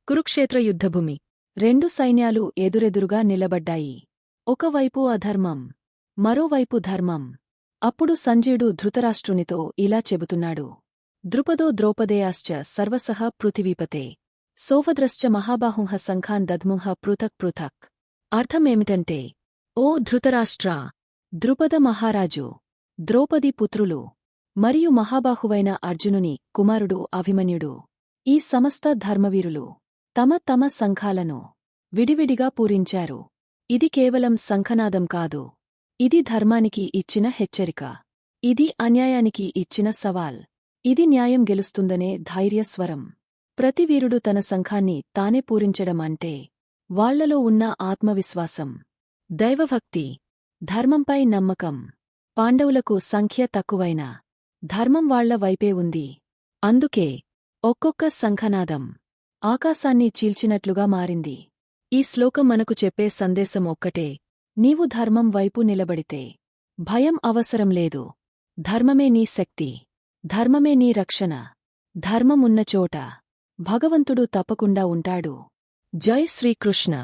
కురుక్షేత్ర యుద్ధభూమి. రెండు సైన్యాలు ఎదురెదురుగా నిలబడ్డాయి. ఒకవైపు అధర్మం, మరోవైపు ధర్మం. అప్పుడు సంజయుడు ధృతరాష్ట్రునితో ఇలా చెబుతున్నాడు. ద్రుపదో ద్రౌపదేయాశ్చ సర్వసః పృథివీపతే సోవద్రశ్చ మహాబాహుంహ సంఘాన్ దద్ముంహ పృథక్ పృథక్. అర్థమేమిటంటే, ఓ ధృతరాష్ట్రా, ద్రుపద మహారాజు, ద్రౌపది పుత్రులు, మరియు మహాబాహువైన అర్జునుని కుమారుడు అభిమన్యుడు, ఈ సమస్త ధర్మవీరులు తమ తమ సంఘాలను విడివిడిగా పూరించారు. ఇది కేవలం శంఖనాదం కాదు. ఇది ధర్మానికి ఇచ్చిన హెచ్చరిక. ఇది అన్యాయానికి ఇచ్చిన సవాల్. ఇది న్యాయం గెలుస్తుందనే ధైర్యస్వరం. ప్రతి వీరుడు తన సంఘాన్ని తానే పూరించడం అంటే వాళ్లలో ఉన్న ఆత్మవిశ్వాసం, దైవభక్తి, ధర్మంపై నమ్మకం. పాండవులకు సంఖ్య తక్కువైనా ధర్మం వాళ్ల వైపే ఉంది. అందుకే ఒక్కొక్క శంఖనాదం ఆకాశాన్ని చీల్చినట్లుగా మారింది. ఈ శ్లోకం మనకు చెప్పే సందేశం ఒక్కటే: నీవు ధర్మం వైపు నిలబడితే భయం అవసరం లేదు. ధర్మమే నీ శక్తి, ధర్మమే నీ రక్షణ. ధర్మం ఉన్న చోట భగవంతుడు తప్పకుండా ఉంటాడు. జై శ్రీకృష్ణ.